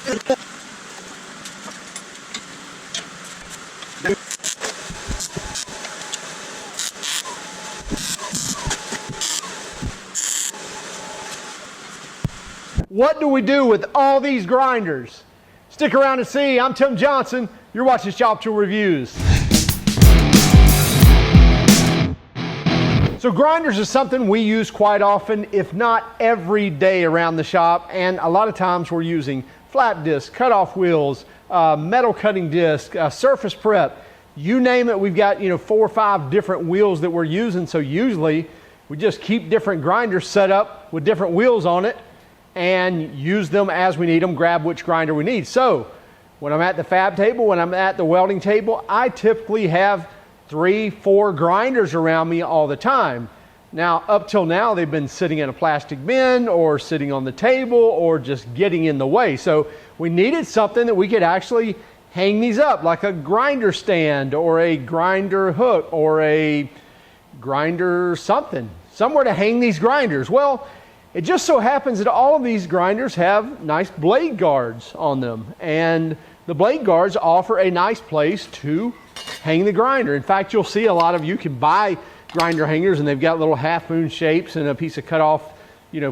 What do we do with all these grinders? Stick around and see. I'm Tim Johnson. You're watching Shop Tool Reviews. So grinders is something we use quite often, if not every day around the shop, and a lot of times we're using flat discs, cut-off wheels, metal cutting disc, surface prep, you name it. We've got 4 or 5 different wheels that we're using, so usually we just keep different grinders set up with different wheels on it and use them as we need them, grab which grinder we need. So when I'm at the fab table, when I'm at the welding table, I typically have 3, 4 grinders around me all the time. Now, up till now, they've been sitting in a plastic bin or sitting on the table or just getting in the way. So we needed something that we could actually hang these up, like a grinder stand or a grinder hook or a grinder something, somewhere to hang these grinders. Well, it just so happens that all of these grinders have nice blade guards on them, and the blade guards offer a nice place to hang the grinder. In fact, you'll see a lot of you can buy grinder hangers, and they've got little half moon shapes and a piece of cut off,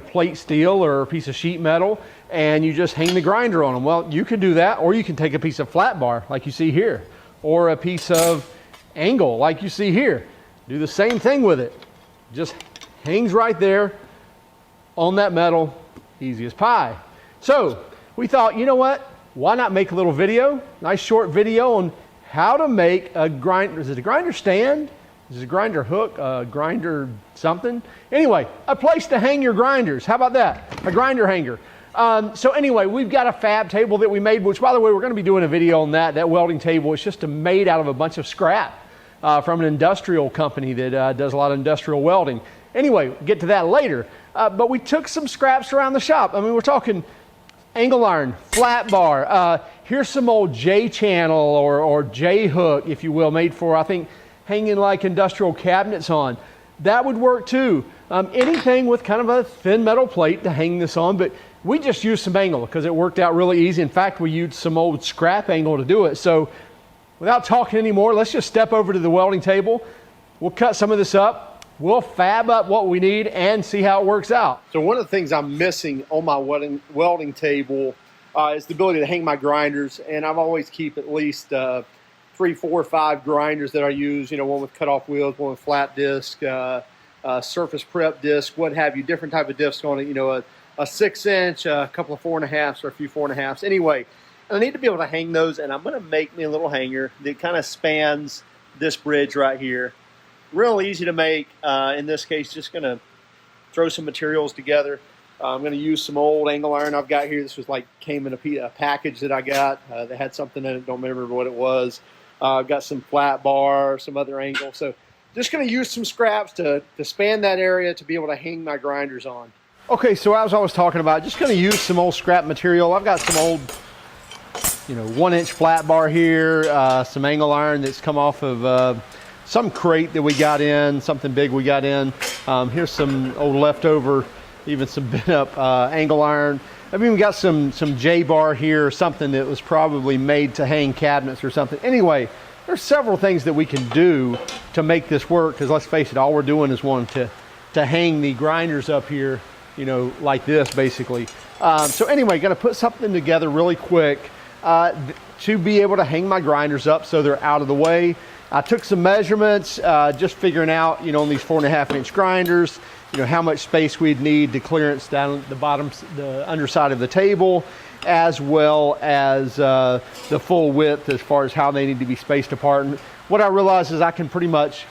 plate steel or a piece of sheet metal, and you just hang the grinder on them. Well, you can do that, or you can take a piece of flat bar like you see here, or a piece of angle like you see here. Do the same thing with it. Just hangs right there on that metal, easy as pie. So we thought, you know what? Why not make a little video, nice short video on how to make a grinder. Is it a grinder stand? Is it a grinder hook? A grinder something? Anyway, a place to hang your grinders. How about that? A grinder hanger. So anyway, we've got a fab table that we made, which by the way, we're going to be doing a video on that. That welding table is just made out of a bunch of scrap from an industrial company that does a lot of industrial welding. Anyway, we'll get to that later. But we took some scraps around the shop. I mean, we're talking angle iron, flat bar. Here's some old J-channel or J-hook, if you will, made for, I think, hanging like industrial cabinets on. That would work too. Anything with kind of a thin metal plate to hang this on, but we just used some angle because it worked out really easy. In fact, we used some old scrap angle to do it. So without talking anymore, let's just step over to the welding table. We'll cut some of this up. We'll fab up what we need and see how it works out. So one of the things I'm missing on my welding table is the ability to hang my grinders, and I've always keep at least 3, 4, 5 grinders that I use, one with cut-off wheels, one with flat disc, surface prep disc, what have you, different type of discs on it, a 6-inch, a couple of 4.5s, or a few 4.5s. Anyway, I need to be able to hang those, and I'm going to make me a little hanger that kind of spans this bridge right here. Real easy to make. In this case, just going to throw some materials together. I'm going to use some old angle iron I've got here. This was came in a package that I got that had something in it. Don't remember what it was. I've got some flat bar, some other angle. So just going to use some scraps to span that area to be able to hang my grinders on. Okay, so as I was talking about, just going to use some old scrap material. I've got some old 1-inch flat bar here, some angle iron that's come off of some crate that we got in, something big we got in. Here's some old leftover, even some bent up angle iron. I've even got some J-bar here, something that was probably made to hang cabinets or something. Anyway, there's several things that we can do to make this work, because let's face it, all we're doing is wanting to hang the grinders up here, like this basically. So anyway, gonna put something together really quick to be able to hang my grinders up so they're out of the way. I took some measurements, just figuring out, on these 4.5-inch grinders, how much space we'd need to clearance down the bottom, the underside of the table, as well as the full width as far as how they need to be spaced apart. And what I realized is I can pretty much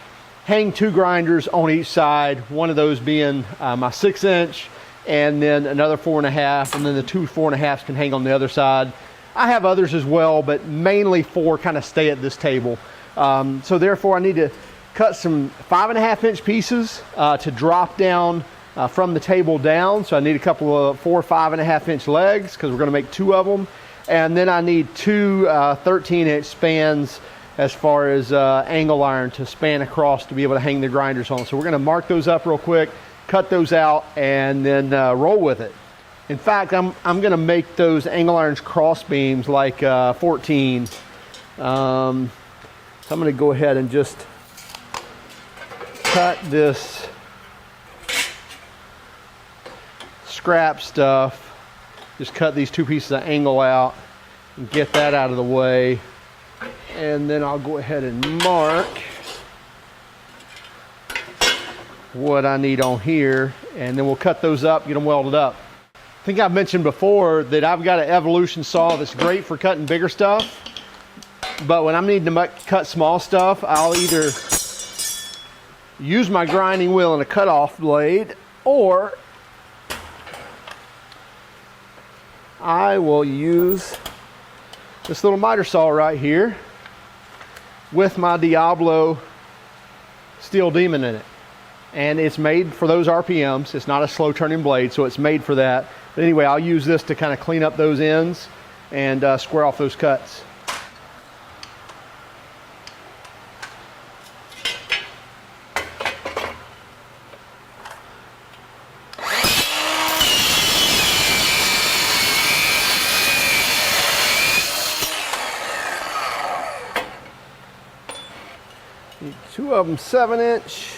hang 2 grinders on each side, one of those being my 6-inch, and then another 4.5, and then the 2 4.5s can hang on the other side. I have others as well, but mainly 4 kind of stay at this table. So therefore I need to cut some 5.5-inch pieces to drop down from the table down. So I need a couple of 4 5.5-inch legs, because we're going to make 2 of them. And then I need 2 13-inch spans as far as angle iron to span across to be able to hang the grinders on. So we're going to mark those up real quick, cut those out, and then roll with it. In fact, I'm going to make those angle irons cross beams like 14. So I'm going to go ahead and just cut this scrap stuff. Just cut these 2 pieces of angle out and get that out of the way. And then I'll go ahead and mark what I need on here, and then we'll cut those up, get them welded up. I think I've mentioned before that I've got an Evolution saw that's great for cutting bigger stuff, but when I'm needing to cut small stuff, I'll either use my grinding wheel and a cutoff blade, or I will use this little miter saw right here with my Diablo Steel Demon in it. And it's made for those RPMs. It's not a slow turning blade, so it's made for that. But anyway, I'll use this to kind of clean up those ends and square off those cuts. Need 2 of them 7-inch.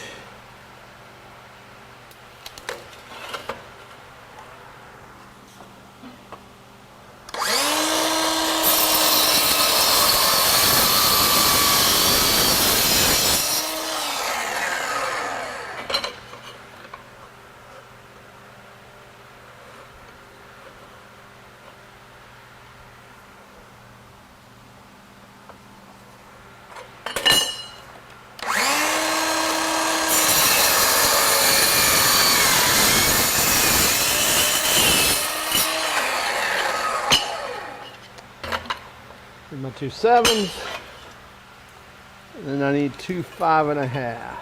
My 2 7s, and then I need 2 5.5.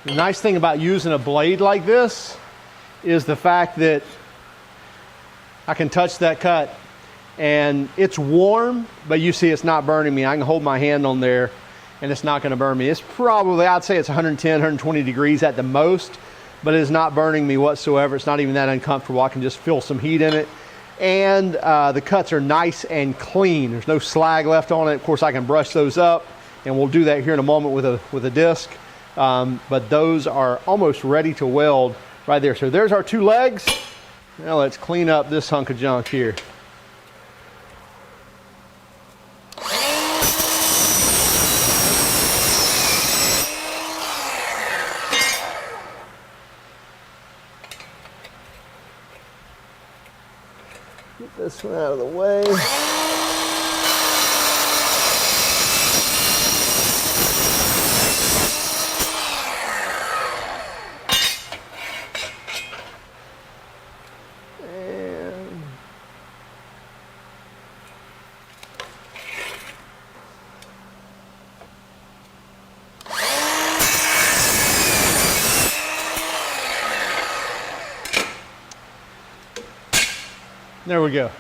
The nice thing about using a blade like this is the fact that I can touch that cut and it's warm, but you see it's not burning me. I can hold my hand on there and it's not going to burn me. It's probably, I'd say it's 110, 120 degrees at the most, but it is not burning me whatsoever. It's not even that uncomfortable. I can just feel some heat in it. And the cuts are nice and clean. There's no slag left on it. Of course, I can brush those up, and we'll do that here in a moment with a disc. But those are almost ready to weld right there. So there's our 2 legs. Now let's clean up this hunk of junk here. Get this one out of the way. There we go.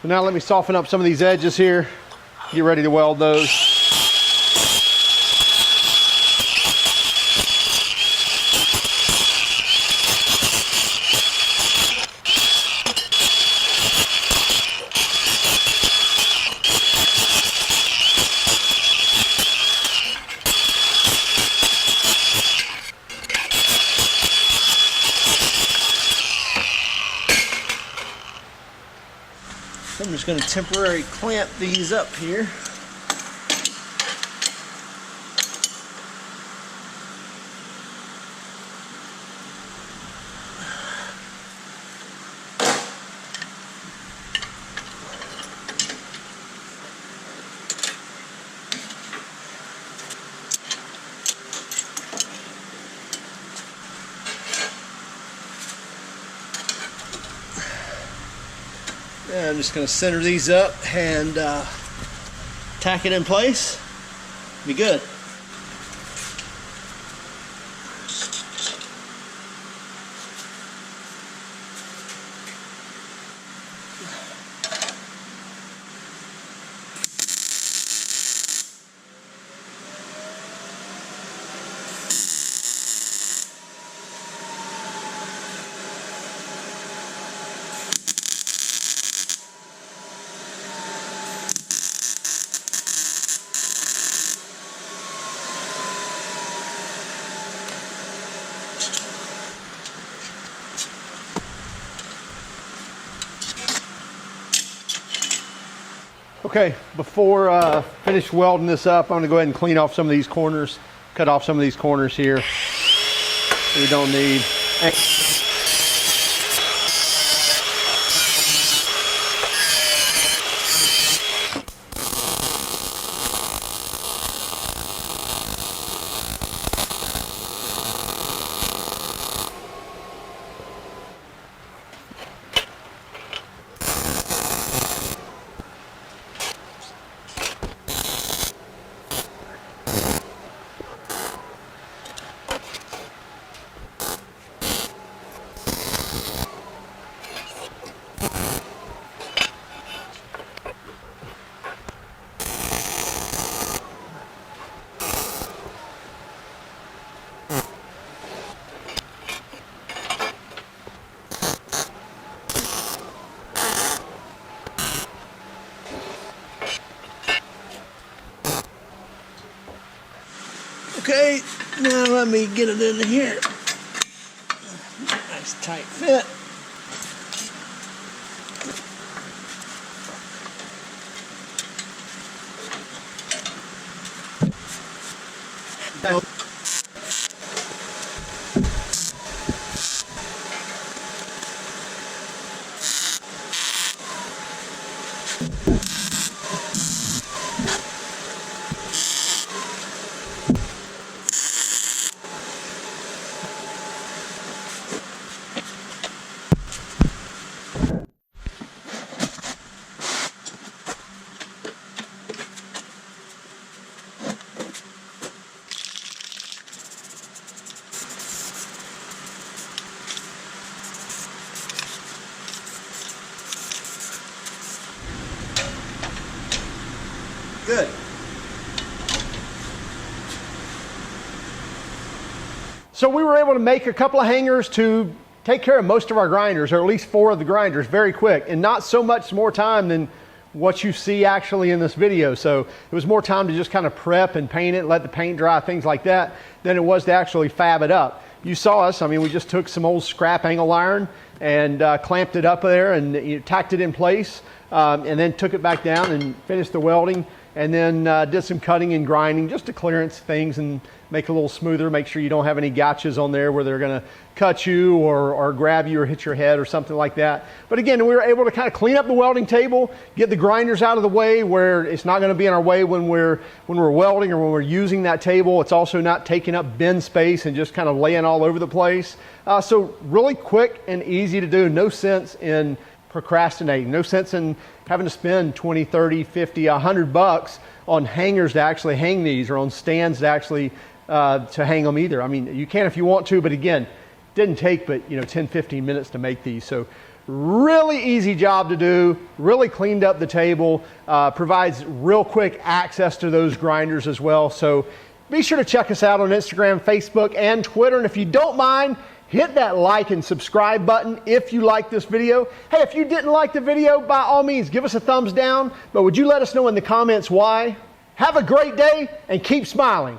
So now let me soften up some of these edges here. Get ready to weld those. I'm just going to temporarily clamp these up here. And I'm just going to center these up and tack it in place. Be good. Okay, before finish welding this up, I'm gonna go ahead and clean off some of these corners, cut off some of these corners here we don't need. Okay, now let me get it in here. Nice tight fit. Good. So we were able to make a couple of hangers to take care of most of our grinders, or at least 4 of the grinders, very quick, and not so much more time than what you see actually in this video. So it was more time to just kind of prep and paint it, let the paint dry, things like that, than it was to actually fab it up. You saw us, I mean, we just took some old scrap angle iron and clamped it up there and tacked it in place, and then took it back down and finished the welding, and then did some cutting and grinding just to clearance things and make it a little smoother, make sure you don't have any gotchas on there where they're gonna cut you or grab you or hit your head or something like that. But again, we were able to kind of clean up the welding table, get the grinders out of the way where it's not gonna be in our way when we're welding or when we're using that table. It's also not taking up bin space and just kind of laying all over the place. So really quick and easy to do, no sense in procrastinating, no sense in having to spend 20, 30, 50, 100 bucks on hangers to actually hang these, or on stands to actually to hang them either. I mean, you can if you want to, but again, didn't take but 10, 15 minutes to make these. So really easy job to do, really cleaned up the table, provides real quick access to those grinders as well. So be sure to check us out on Instagram, Facebook, and Twitter. And if you don't mind, hit that like and subscribe button if you like this video. Hey, if you didn't like the video, by all means, give us a thumbs down, but would you let us know in the comments why? Have a great day and keep smiling.